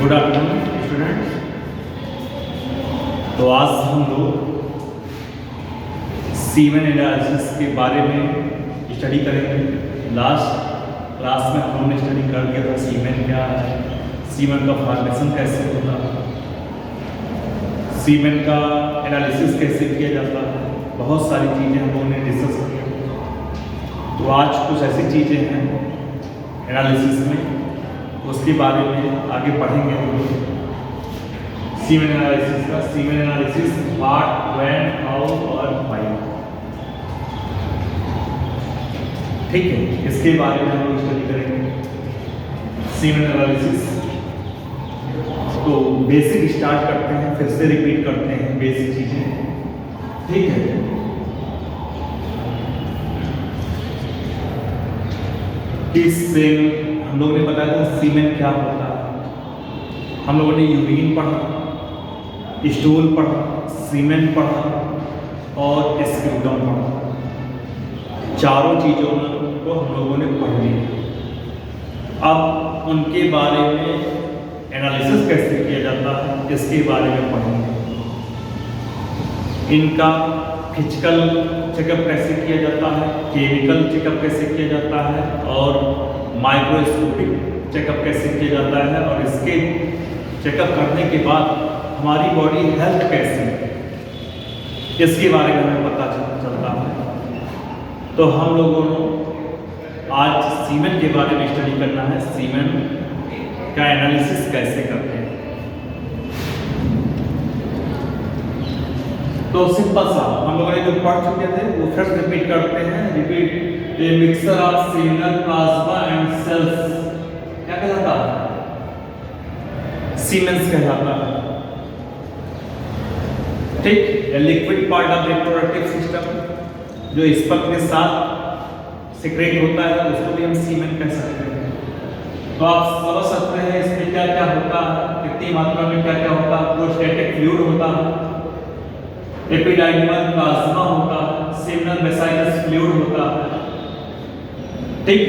Good afternoon students. तो आज हम लोग सीमेन एनालिसिस के बारे में स्टडी करेंगे। लास्ट क्लास में हम लोगों ने स्टडी कर दिया था सीमेन क्या है, सीमेन का फॉर्मेशन कैसे होता है, सीमेन का एनालिसिस कैसे किया जाता है, बहुत सारी चीज़ें हम लोगों ने डिस्कस की। तो आज कुछ ऐसी चीज़ें हैं एनालिसिस में, उसके बारे में आगे पढ़ेंगे हम लोग। सीमेन एनालिसिस का, semen analysis what, when, how और व्हाई, ठीक है, इसके बारे में हम लोग स्टडी करेंगे सीमेन एनालिसिस। तो बेसिक स्टार्ट करते हैं, फिर से रिपीट करते हैं बेसिक चीजें, ठीक है। इससे हम लोगों ने बताया था सीमेन क्या होता है। हम लोगों ने यूरिन पढ़ा, स्टूल पढ़ा, सीमेन पढ़ा और स्क्रूडम पढ़ा। चारों चीज़ों को हम लोगों ने पढ़ लिया। अब उनके बारे में एनालिसिस कैसे किया जाता है इसके बारे में पढ़ेंगे। इनका फिजिकल चेकअप कैसे किया जाता है, केमिकल चेकअप कैसे किया जाता है और माइक्रोस्कोपिक चेकअप कैसे किया जाता है, और इसके चेकअप करने के बाद हमारी बॉडी हेल्थ कैसी है इसके बारे में हमें पता चलता है। तो हम लोगों को आज सीमेन के बारे में स्टडी करना है, सीमेन का एनालिसिस कैसे करते हैं। तो सिंपल सा हम लोगों ने जो पढ़ चुके थे वो फिर रिपीट करते हैं। Repeat, a mixture of seminal plasma and cells क्या कहलाता है, सीमेंस कहलाता है, ठीक। Liquid part of reproductive system जो स्पर्म के साथ सिक्रेट होता है उसको भी हम सीमेन कह सकते हैं। तो आप समझ सकते हैं इसमें क्या क्या होता है, कितनी मात्रा में क्या क्या होता है। प्रोस्टेटिक फ्लूइड होता है, एपिडाइडिमल प्लाज्मा होता है, सेमिनल वेसाइकस फ्लूइड होता है, ठीक।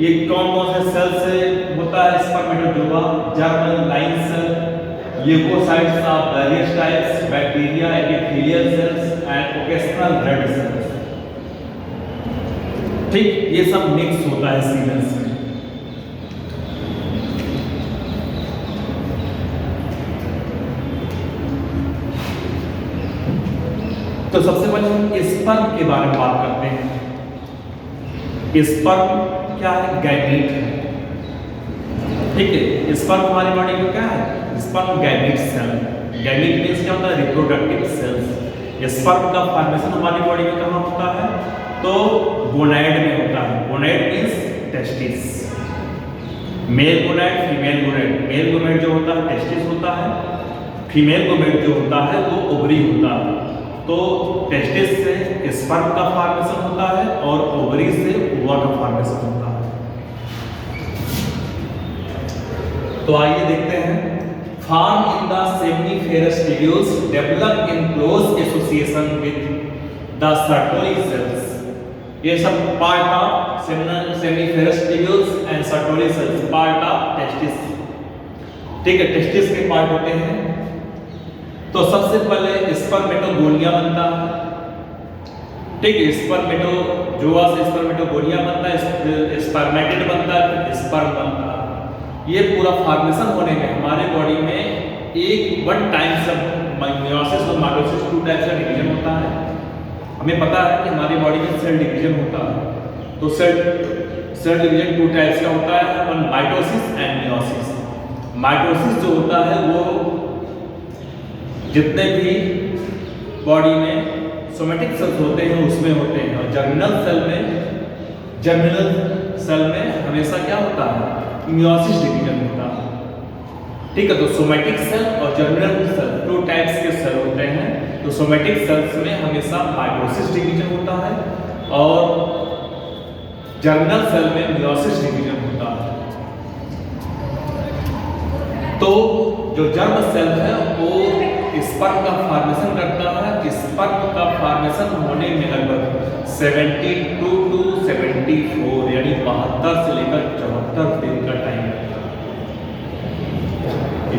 ये कौन कौन से सेल से होता है, spermatozoa, germ line cell, leucocytes of various types, bacteria, epithelial cells and occasional red cells, ठीक। ये सब मिक्स होता है सीमेंस में। तो सबसे पहले हम स्पर्म के बारे में बात करते हैं। स्पर्म क्या है, गैमीट है, ठीक है। स्पर्म हमारी बॉडी में क्या है, sperm gamete cell. Gamete means क्या होता है, रिप्रोडक्टिव सेल्स। स्पर्म का फॉर्मेशन हमारी बॉडी में कहाँ होता है, तो गोनैड में होता है। Gonad means testis, male gonad, female gonad. Male gonad जो होता है टेस्टिस होता है, फीमेल गोनैड जो होता है वो ओवरी होता है। तो टेस्टिस से स्पर्म का फॉर्मेशन होता है और ओवरी से ओवा का फॉर्मेशन होता है। तो आइए देखते हैं। Form in the seminiferous tubules, develop in close association with the Sertoli cells. ये सब part of seminiferous tubules and Sertoli cells, part of testis, ठीक है। टेस्टिस के पार्ट होते हैं। तो सबसे पहले स्पर्मेटोगोनिया बनता है, ठीक है। स्पर्मेटोजोआ से स्पर्मेटोगोनिया बनता है, स्पर्मेटिड बनता है, स्पर्म बनता है। ये पूरा फॉर्मेशन होने में हमारे बॉडी में एक वन टाइम से मेयोसिस और माइटोसिस, टू टाइप्स का डिवीजन होता है। हमें पता है कि हमारी बॉडी में सेल डिवीजन होता है। तो सेल डिवीजन टू टाइप्स का होता है, one mitosis and meiosis. Mitosis जो होता है वो जितने भी बॉडी में सोमेटिक सेल्स होते हैं उसमें होते हैं, और जर्मिनल सेल में हमेशा क्या होता है, मेयोसिस डिवीजन होता है, ठीक है। तो सोमेटिक सेल और जर्मिनल सेल टू टाइप्स के सेल होते हैं। तो सोमेटिक सेल्स में हमेशा माइटोसिस डिवीजन होता है और जर्मिनल सेल में मेयोसिस डिवीजन होता है। तो जो जर्म सेल है वो स्पर्म का फॉर्मेशन करता है। स्पर्म का फॉर्मेशन होने में लगभग 72 to 74 यानी 72 से लेकर 74 दिन का टाइम लगता है।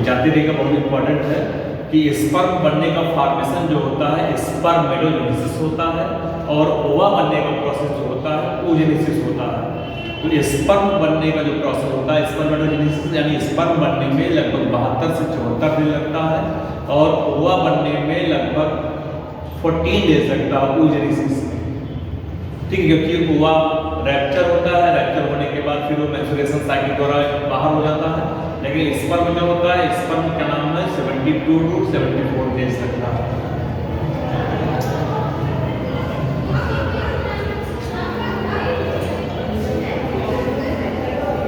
जानते रहिएगा, बहुत इंपॉर्टेंट है कि स्पर्म बनने का फॉर्मेशन जो होता है स्पर्मेटोजेनेसिस होता है, और ओवा बनने का प्रोसेस जो होता है oogenesis होता है। तो स्पर्म बनने का जो प्रोसेस होता है स्पर्मेटोजेनेसिस यानी स्पर्म बनने में लगभग 72 से 74 दिन लगता है, और ओवा बनने में लगभग 14 डेज लगता है oogenesis में। ठीक है, क्योंकि ओवा रैप्चर होता है, रैप्चर होने के बाद फिर वो मैच्योरेशन साइकिल द्वारा बाहर हो जाता है, लेकिन स्पर्म जो होता है स्पर्म का नाम है 72 टू 74 डेज लगता है।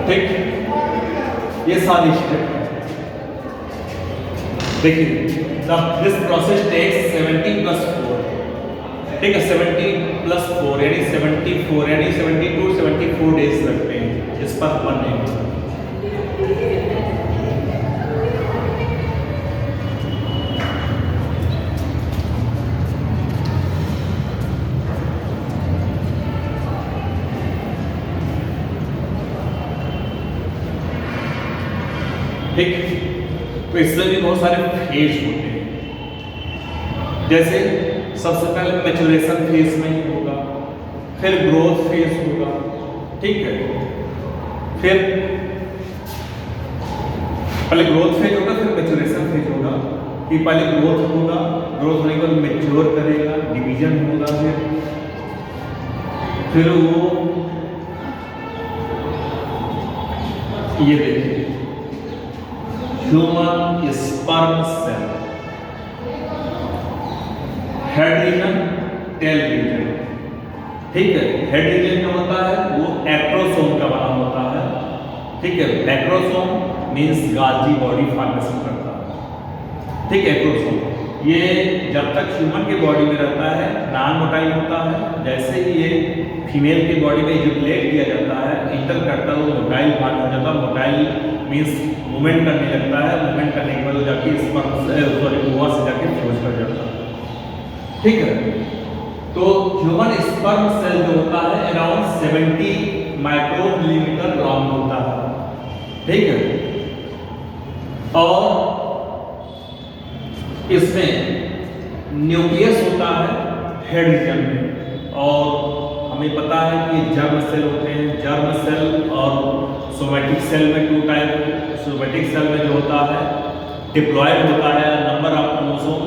ठीक, ये सारी स्टेप देखिए। दिस प्रोसेस टेक्स 70 + 4, ठीक है, 70 + 4 यानी 74 यानी 72 74 डेज लगते हैं इस पर बनने में। ठीक, तो इसमें भी बहुत सारे फेज होते हैं। जैसे सबसे पहले मैच्योरेशन फेज में ही होगा, फिर ग्रोथ फेज होगा, ठीक है, फिर पहले ग्रोथ फेज होगा फिर मैच्योरेशन फेज होगा, कि पहले ग्रोथ होगा, ग्रोथ होने के बाद मैच्योर करेगा, डिवीजन होगा, फिर वो ये देखिए human sperm cell, head region, tail region, ठीक है। हेड रीजन क्या होता है, वो एक्रोसोम का बना होता है, ठीक है। एक्रोसोम मींस गाल्जी बॉडी फॉर्मेशन करता है, ठीक है। एक्रोसोम ये जब तक ह्यूमन के बॉडी में रहता है नॉन मोटाइल होता है, जैसे ही ये फीमेल की बॉडी में इजोकुलेट किया जाता है, इंटर करता है, वो मोटाइल फॉर्म हो जाता है। मोटाइल मींस मूवमेंट करने लगता है, मूवमेंट करने के बाद वो जाके स्पर्म से ओवा से जाके फ्यूज कर जाता है, ठीक है। तो ह्यूमन स्पर्म सेल जो होता है अराउंड 70 माइक्रोमिलीमीटर लॉन्ग होता है, ठीक है। और इसमें न्यूक्लियस होता है हेड रीजन में, और हमें पता है कि जर्म सेल होते हैं, जर्म सेल और सोमैटिक सेल में 2 टाइप। सोमैटिक सेल में जो होता है डिप्लॉयड होता है, नंबर ऑफ क्रोमोसोम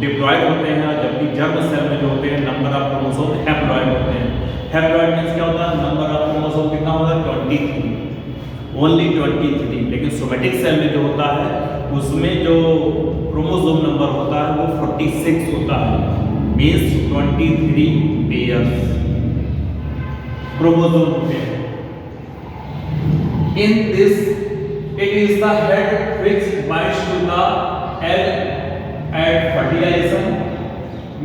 डिप्लॉयड होते हैं, जबकि जर्म सेल में जो होते हैं नंबर ऑफ क्रोमोसोम हैप्लॉयड होते हैं। हैप्लॉयड मींस क्या होता है, नंबर ऑफ क्रोमोसोम कितना होगा 23, ओनली 23। लेकिन सोमैटिक सेल में जो होता है उसमें जो क्रोमोसोम नंबर होता है वो 46 होता है, मींस 23 पेयर्स क्रोमोसोम होते हैं। In this, it is the head which binds to the egg at fertilization.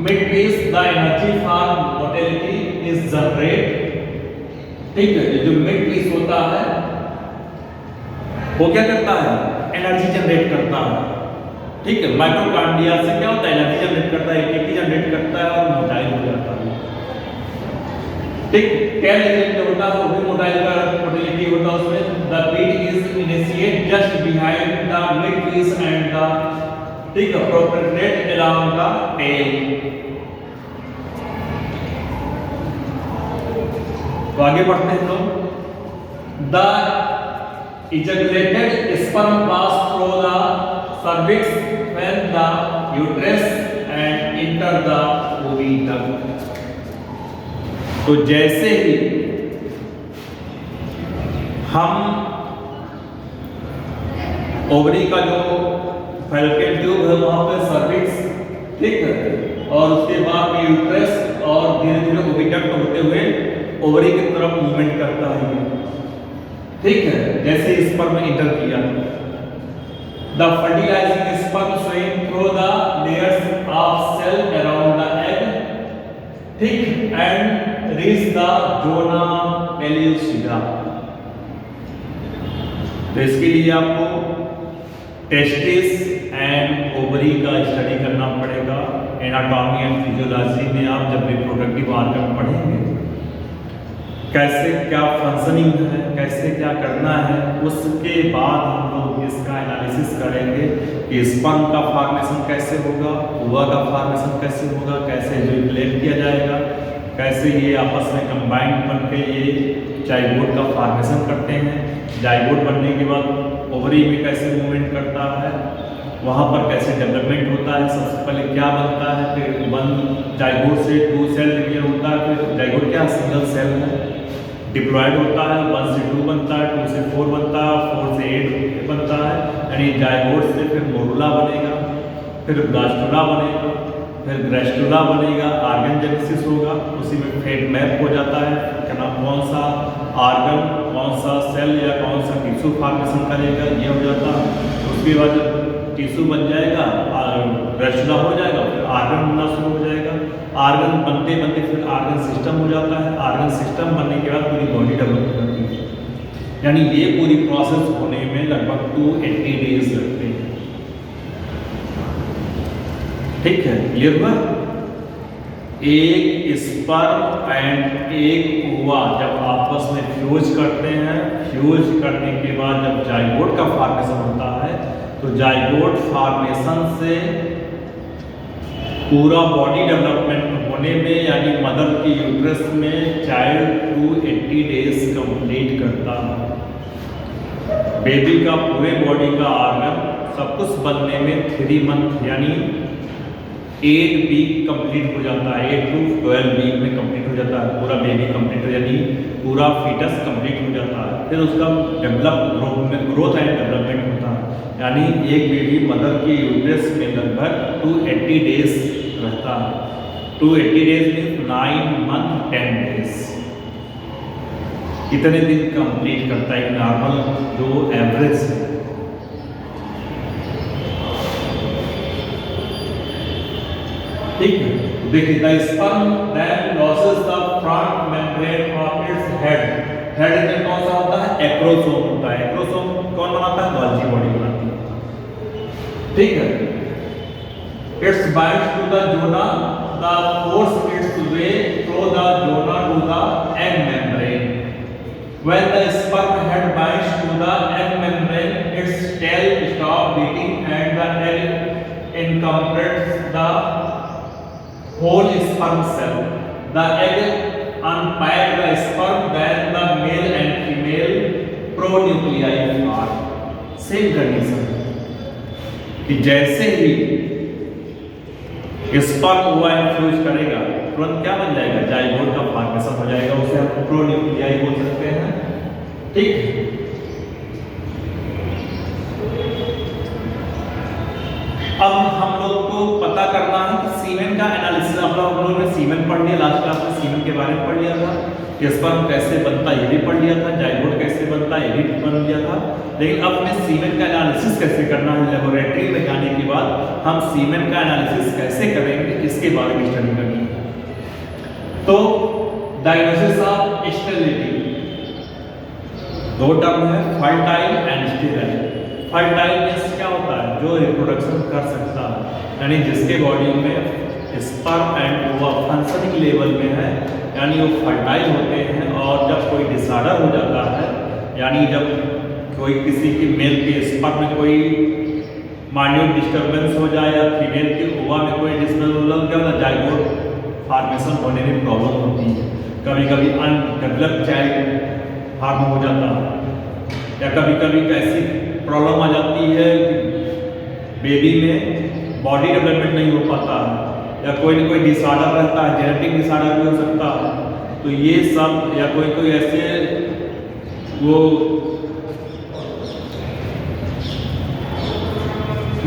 Mid-piece, the energy for motility is generated. ठीक है, जो मिड पीस होता है वो क्या करता है, एनर्जी जनरेट करता है, ठीक है। माइटोकॉन्ड्रिया से क्या होता है, एनर्जी जनरेट करता है, एटीपी जनरेट करता है और मोटाइल हो जाता है, ठीक। टेल रीजन जो होता है वो भी मोटाइल का मोटिलिटी होता है, उसमें the beat is initiate just behind the mid piece and the, ठीक है, प्रोपेगेट अराउंड द टेल। तो आगे बढ़ते हैं लोग। The ejaculated sperm pass through the cervix when the uterus and enter the oviduct। तो जैसे ही हम ओवरी का जो फैलोपियन ट्यूब है वहां पे सर्विक्स, ठीक है, और उसके बाद में यूट्रस और धीरे धीरे ओविडक्ट होते हुए ओवरी की तरफ मूवमेंट करता है, ठीक है। जैसे स्पर्म इंटर किया, the fertilising sperm swing through the layers of cell around the egg, ठीक, and reach the zona pellucida. तो इसके लिए आपको टेस्टिस एंड ओवरी का स्टडी करना पड़ेगा। एनाटॉमी एंड फिजियोलॉजी में आप जब रिप्रोडक्टिव ऑर्गन पढ़ेंगे, कैसे क्या फंक्शनिंग है, कैसे क्या करना है, उसके बाद हम लोग इसका एनालिसिस करेंगे कि स्पर्म का फॉर्मेशन कैसे होगा, ओवा का फॉर्मेशन कैसे होगा, कैसे रिप्लेट किया जाएगा, कैसे ये आपस में कंबाइंड बनके ये जाइगोट का फॉर्मेशन करते हैं, जाइगोट बनने के बाद ओवरी में कैसे मूवमेंट करता है, वहाँ पर कैसे डेवलपमेंट होता है, सबसे पहले क्या बनता है, फिर वन जाइगोट से 2 सेल डिवीजन होता है, फिर जाइगोट क्या सिंगल सेल है, डिप्लॉयड होता है, 1 से 2 बनता है, 2 से 4 बनता है, 4 से 8 बनता है, यानी जाइगोट से फिर मोरुला बनेगा, फिर ब्लास्टुला बनेगा, फिर ग्रेस्टुला बनेगा, ऑर्गेनजेनेसिस होगा, उसी में फेट मैप हो जाता है, क्या कौन सा ऑर्गन, कौन सा सेल या कौन सा टिश्यू फॉर्मेशन करेगा, ये हो जाता है। उसके बाद टिश्यू बन जाएगा, ग्रेस्टुला हो जाएगा, फिर ऑर्गन बनना शुरू हो जाएगा, ऑर्गन बनते बनते फिर ऑर्गन सिस्टम हो जाता है, ऑर्गन सिस्टम बनने के बाद पूरी बॉडी डेवलप हो जाती है। यानी ये पूरी प्रोसेस होने में लगभग 280 डेज लगते हैं। ठीक है, क्लियर हुआ? एक स्पर्म एंड एक ओवा जब आपस में फ्यूज करते हैं, फ्यूज करने के बाद जब जाइगोट का फॉर्मेशन होता है, तो जाइगोट फॉर्मेशन से पूरा बॉडी डेवलपमेंट होने में, यानी मदर की यूट्रस में चाइल्ड 280 डेज कंप्लीट करता है। बेबी का पूरे बॉडी का ऑर्गन सब कुछ बनने में 3 मंथ यानी 8 वीक कंप्लीट हो जाता है, 8 to 12 वीक में कंप्लीट हो जाता है पूरा बेबी कंप्लीट, यानी पूरा फीटस कंप्लीट हो जाता है। फिर उसका ग्रोथ एंड डेवलपमेंट होता है, यानी एक बेबी मदर की यूट्रस में लगभग 280 डेज रहता है। 280 डेज में 9 मंथ 10 डेज, कितने दिन कंप्लीट करता है नॉर्मल जो एवरेज है। ठीक है, देखिए the sperm then loses the front membrane of its head. Head में कौन सा होता है? एक्रोसोम होता है। एक्रोसोम कौन बनाता है? गोल्जी बॉडी बनाती है। ठीक है, its binds to the zona, the forces its way through the zona to the egg membrane. When the sperm head binds to the egg membrane, its tail stops beating and the egg incorporates the whole sperm cell. The egg unpack the sperm, then the male and female pronuclei form. Same condition कि जैसे ही sperm हुआ fuse करेगा तुरंत क्या बन जाएगा? Zygote का formation हो जाएगा, उसे हम प्रोन्यूक्लियाई बोल सकते हैं। ठीक, अब हम लोग को पता करना है कि सीमेन का एनालिसिस। हम लोगों ने सीमेन पढ़ लिया, लास्ट क्लास में सीमेन के बारे में पढ़ लिया था, स्पर्म कैसे बनता है ये भी पढ़ लिया था, जाइगोट कैसे बनता है ये भी पढ़ लिया था। लेकिन अब हमें सीमेन का एनालिसिस कैसे करना है, लेबोरेटरी में जाने के बाद हम सीमेन का एनालिसिस कैसे करेंगे इसके बारे में स्टडी करनी है। तो डायग्नोसिस ऑफ स्टेरिलिटी, 2 टर्म है, fertile and sterile. Fertile means क्या होता है? जो रिप्रोडक्शन कर सकता है, यानी जिसके बॉडी में स्पर्म एंड ओवा फंक्शनिंग लेवल में है, यानी वो फर्टाइल होते हैं। और जब कोई डिसऑर्डर हो जाता है, यानी जब कोई किसी की मेल के स्पर्म में कोई माइन्यूट डिस्टर्बेंस हो जाए या फीमेल के ओवा में कोई डिस्टर्बेंस, क्या होता है? जाइगोट फॉर्मेशन होने में प्रॉब्लम होती है। कभी कभी अनडेवलप्ड चाइल्ड फॉर्म हो जाता है, या कभी कभी कैसी प्रॉब्लम आ जाती है कि बेबी में बॉडी डेवलपमेंट नहीं हो पाता है, या कोई न कोई डिसऑर्डर रहता है, जेनेटिक डिसऑर्डर भी हो सकता है। तो ये सब, या कोई ऐसे वो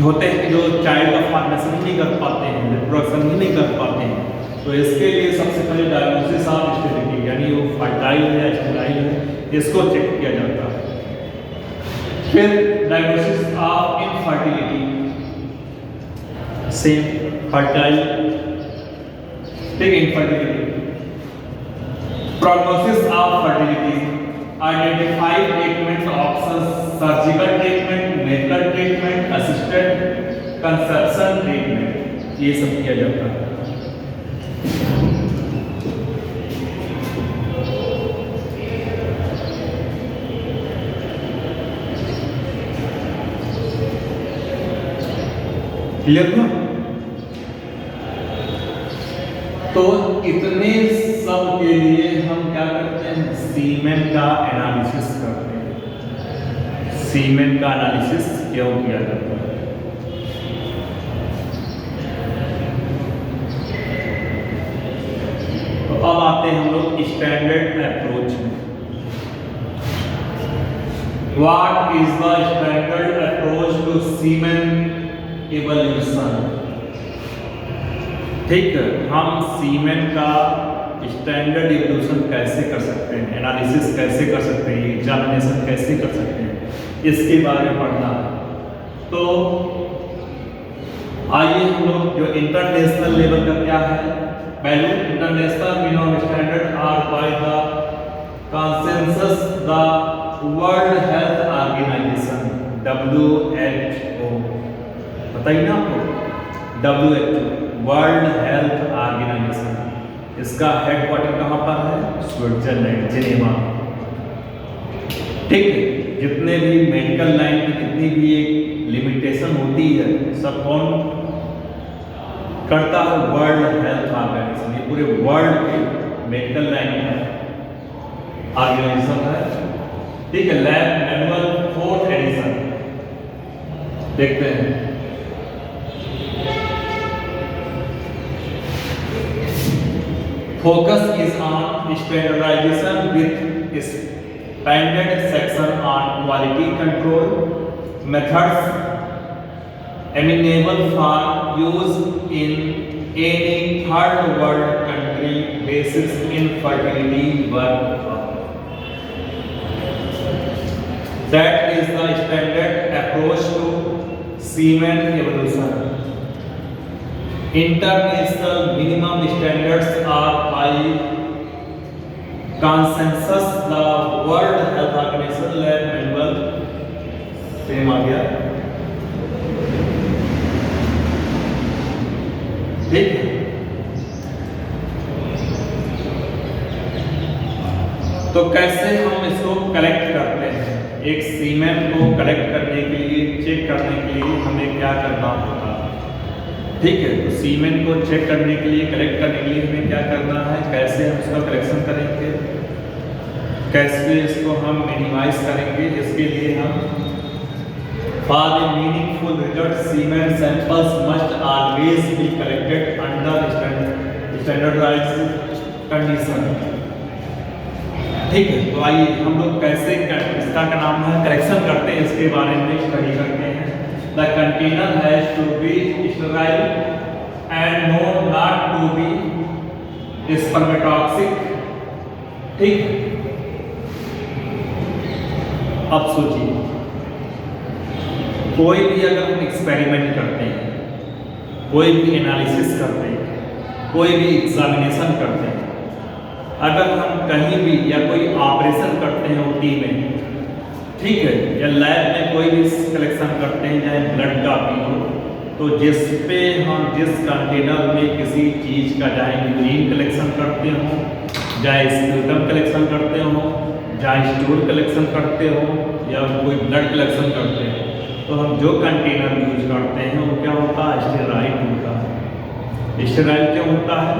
होते हैं कि जो चाइल्ड का फॉर्मेशन ही नहीं कर पाते हैं, रिप्रोडक्शन ही नहीं कर पाते हैं। तो इसके लिए सबसे पहले डायग्नोसिस ऑफ स्टेरिलिटी, यानी वो फर्टाइल है या स्टेराइल है, इसको चेक किया जाता है। फिर diagnosis of infertility, same fertile, ठीक, infertility. Prognosis of fertility, identify treatment options, surgical treatment, medical treatment, assisted conception treatment, ये सब किया जाता है। क्लियर हुआ? तो इतने सब के लिए हम क्या करते हैं, सीमेन का एनालिसिस करते हैं। सीमेन का एनालिसिस क्यों किया जाता है? तो अब आते हैं हम लोग स्टैंडर्ड अप्रोच में। What is the standard approach to semen evolution? ठीक है, हम सीमेन का स्टैंडर्ड इवोल्यूशन कैसे कर सकते हैं, एनालिसिस कैसे कर सकते हैं, एग्जामिनेशन कैसे कर सकते हैं, इसके बारे में पढ़ना है। तो आइए हम लोग जो इंटरनेशनल लेवल का क्या है value, international minimum standard are by the consensus the world health organisation WHO। बताइए ना आपको, WHO वर्ल्ड हेल्थ ऑर्गेनाइजेशन, इसका हेडक्वार्टर कहाँ पर है? Switzerland, Geneva. ठीक है, जितने भी मेडिकल लाइन की जितनी भी एक लिमिटेशन होती है सब कौन करता है? World health organisation. ये पूरे वर्ल्ड के मेडिकल लाइन का ऑर्गेनाइजेशन है। ठीक है, लैब मैनुअल 4th एडिशन देखते हैं। Focus is on standardization with expanded section on quality control methods amenable for use in any third world country basis infertility work. That is the standard approach to semen evolution. International minimum standards are by consensus the World Health Organization lab manual same आ गया। ठीक है, तो कैसे हम इसको collect करते हैं? एक सीमेन को कलेक्ट करने के लिए, चेक करने के लिए हमें क्या करना होगा? ठीक है, तो सीमेन को चेक करने के लिए, कलेक्ट करने के लिए हमें क्या करना है, कैसे हम इसका कलेक्शन करेंगे, कैसे इसको हम मिनिमाइज करेंगे? इसके लिए हम for the meaningful result semen samples must always be collected under standardised condition. ठीक है, तो आइए हम लोग कैसे इसका क्या नाम है कलेक्शन करते हैं, इसके बारे में स्टडी करते हैं। The container has to be sterile and known not to be spermatoxic। ठीक, अब सोचिए, कोई भी अगर हम एक्सपेरिमेंट करते हैं, कोई भी एनालिसिस करते हैं, कोई भी एग्जामिनेशन करते हैं, अगर हम कहीं भी या कोई ऑपरेशन करते हैं OT में, ठीक है, या लैब में कोई भी कलेक्शन करते हैं, चाहे ब्लड का भी हो, तो जिस पे हम जिस कंटेनर में किसी चीज़ का, चाहे यूरिन कलेक्शन करते हो, चाहे स्प्यूटम कलेक्शन करते हो, चाहे स्टूल कलेक्शन करते हो, या कोई ब्लड कलेक्शन करते हो, तो हम जो कंटेनर यूज करते हैं वो क्या होता है? स्टेराइल होता है। स्टेराइल क्यों होता है?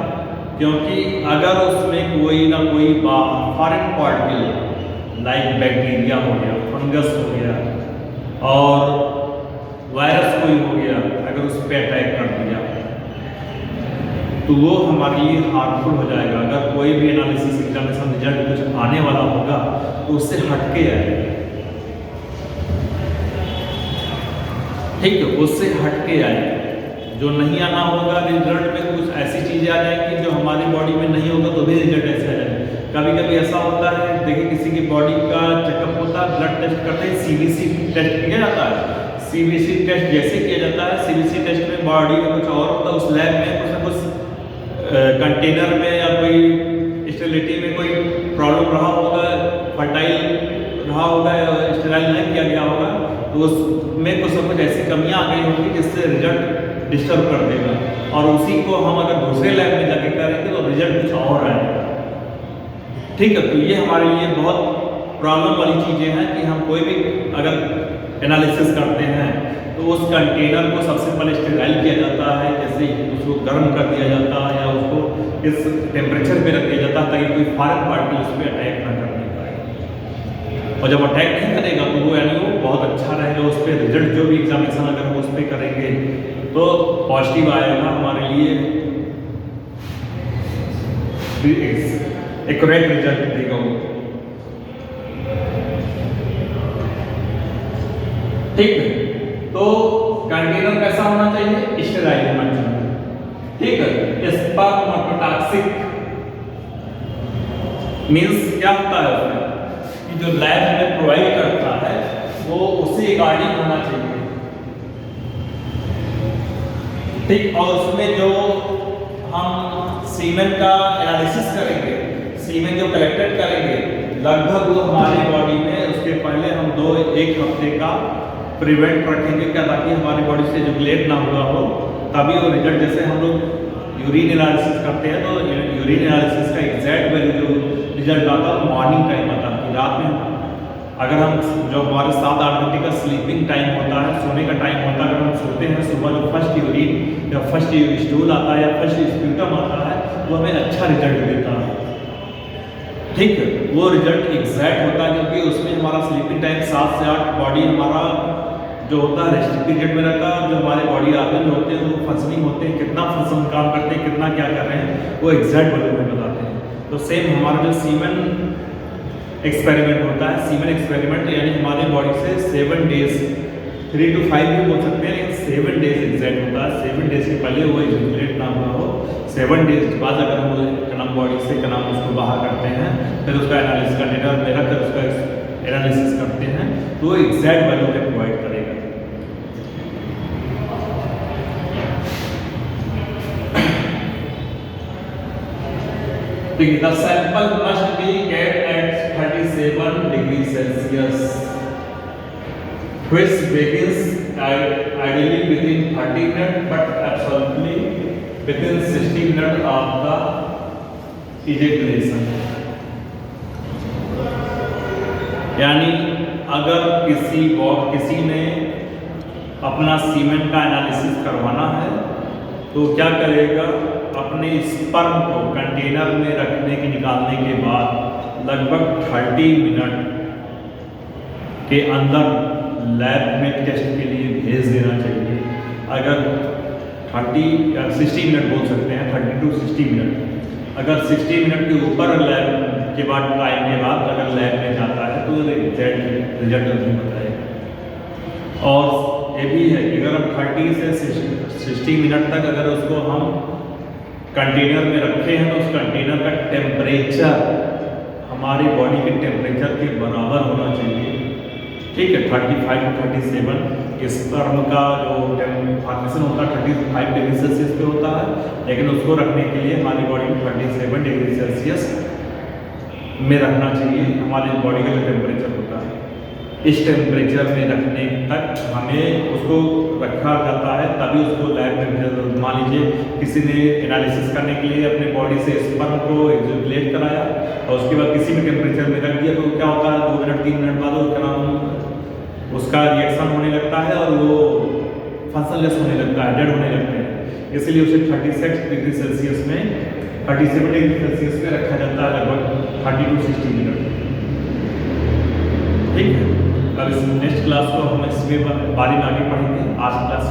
क्योंकि अगर उसमें कोई ना कोई फॉरेन पार्टिकल लाइक बैक्टीरिया हो गया, फंगस हो गया और वायरस कोई हो गया, अगर उस पर अटैक कर दिया तो वो हमारे लिए हार्मफुल हो जाएगा। अगर कोई भी एनालिसिस एग्जामिनेशन रिजल्ट कुछ आने वाला होगा तो उससे हटके आएगा। ठीक है, उससे हटके आएगा। जो नहीं आना होगा रिजल्ट में, कुछ ऐसी चीज़ें आ जाएंगी जो हमारी बॉडी में नहीं होगा तो भी रिजल्ट ऐसे आ जाएगा। कभी कभी ऐसा होता है, देखिए किसी की बॉडी का चेकअप होता है, ब्लड टेस्ट करते हैं, CBC टेस्ट किया जाता है। CBC टेस्ट जैसे किया जाता है, CBC टेस्ट में बॉडी में कुछ और होता है, उस लैब में कुछ ना कुछ कंटेनर में या कोई स्टेरिलिटी में कोई प्रॉब्लम रहा होगा, फर्टाइल रहा होगा या स्टेराइल नहीं किया गया होगा, तो उसमें कुछ ना कुछ ऐसी कमियाँ आ गई होंगी जिससे रिजल्ट डिस्टर्ब कर देगा, और उसी को हम अगर दूसरे लैब में जाके करेंगे तो रिजल्ट कुछ और आएगा। ठीक है, तो ये हमारे लिए बहुत प्रॉब्लम वाली चीज़ें हैं कि हम कोई भी अगर एनालिसिस करते हैं तो उस कंटेनर को सबसे पहले स्टेराइल किया जाता है, जैसे उसको गर्म कर दिया जाता है या उसको इस टेम्परेचर पे रख दिया जाता है ताकि कोई फॉरेन पार्टी उस पर अटैक ना कर पाए। और जब अटैक नहीं करेगा तो वो यानी वो बहुत अच्छा रहेगा, उस पर रिजल्ट जो भी एग्जामिनेशन अगर हम उस पर करेंगे तो पॉजिटिव आएगा हमारे लिए, एक्यूरेट रिजल्ट देगा वो। ठीक है, तो कंटेनर कैसा होना चाहिए? स्टेराइल होना चाहिए। ठीक है, स्पर्मोटॉक्सिक मींस क्या होता है उसमें कि जो लैब में प्रोवाइड करता है वो उसी अकॉर्डिंग होना चाहिए। ठीक, और उसमें जो हम सीमेन का एनालिसिस करेंगे, सीमेन जो कलेक्टेड करेंगे, लगभग वो हमारी बॉडी में उसके पहले हम 1 हफ्ते का प्रिवेंट रखेंगे क्या, ताकि हमारी बॉडी से जो ग्लेड ना हुआ हो, तभी वो रिजल्ट। जैसे हम लोग यूरिन एनालिसिस करते हैं तो यूरिन एनालिसिस का एग्जैक्ट वैल्यू जो रिजल्ट आता है मॉर्निंग टाइम आता है। रात में अगर हम जो हमारे 7-8 घंटे का स्लीपिंग टाइम होता है, सोने का टाइम होता है, अगर हम सोते हैं सुबह जो फर्स्ट यूरिन या फर्स्ट स्टूल आता है या फर्स्ट स्प्यूटम आता है वो हमें अच्छा रिजल्ट देता है। ठीक है, वो रिजल्ट एग्जैक्ट होता है क्योंकि उसमें हमारा स्लीपिंग टाइम 7 से 8, बॉडी हमारा जो होता है रेस्ट पीरियड में रहता है, जो हमारे बॉडी आर्गन होते हैं वो फंक्शनिंग होते हैं, कितना फंक्शन काम करते हैं, कितना क्या कर रहे हैं, वो एग्जैक्ट वैल्यू में बताते हैं। तो सेम हमारा जो सीमेन एक्सपेरिमेंट होता है, सीमेन एक्सपेरिमेंट यानी हमारे बॉडी से 7 डेज, 3 to 5 भी बोल सकते हैं, लेकिन 7 डेज एग्जैक्ट होता है। 7 डेज से पहले वो इजोलेट ना हुआ हो, 7 डेज बाद अगर हम बॉडी से उसको बाहर करते हैं, फिर उसका एनालिसिस कंटेनर में रखकर उसका एनालिसिस करते हैं तो वो एग्जैक्ट वैल्यू में प्रोवाइड करेगा। The sample must be kept at 37 degrees Celsius, which begins ideally within 30 minutes, but absolutely within 60 minutes of the ejaculation. यानी अगर किसी ने अपना सीमेन का एनालिसिस करवाना है तो क्या करेगा, अपने स्पर्म को कंटेनर में रखने के निकालने के बाद लगभग 30 मिनट के अंदर लैब में टेस्ट के लिए भेज देना चाहिए। अगर 30 या 60 मिनट बोल सकते हैं, 30 to 60 मिनट। अगर 60 मिनट के ऊपर लैब के बाद टाइम के बाद अगर लैब में जाता है तो एग्जैक्ट रिजल्ट नहीं बताएगा। और ये भी है कि अगर हम 30 से 60 मिनट तक अगर उसको हम कंटेनर में रखे हैं तो उस कंटेनर का टेम्परेचर हमारी बॉडी के टेम्परेचर के बराबर होना चाहिए। ठीक है, 35 to 37 स्पर्म का जो फॉर्मेशन होता है 35 डिग्री सेल्सियस पे होता है, लेकिन उसको रखने के लिए हमारी बॉडी में 37 डिग्री सेल्सियस में रखना चाहिए। हमारी बॉडी का जो टेम्परेचर होता है इस टेम्परेचर में रखने तक हमें उसको रखा जाता है, तभी उसको लैब में मान लीजिए किसी ने एनालिसिस करने के लिए अपने बॉडी से स्पर्म को इजोलेट कराया और उसके बाद किसी भी टेम्परेचर में रख दिया तो क्या होता है 2 मिनट 3 मिनट बाद उसका रिएक्शन होने लगता है और वो फंक्शनलेस होने लगता है, डेड होने लगते हैं। इसलिए उसे 36 डिग्री सेल्सियस में 37 डिग्री सेल्सियस में रखा जाता है लगभग 30 to 60 मिनट। ठीक है, अब इस नेक्स्ट क्लास को हम इसमें बारे में आगे पढ़ेंगे। आज क्लास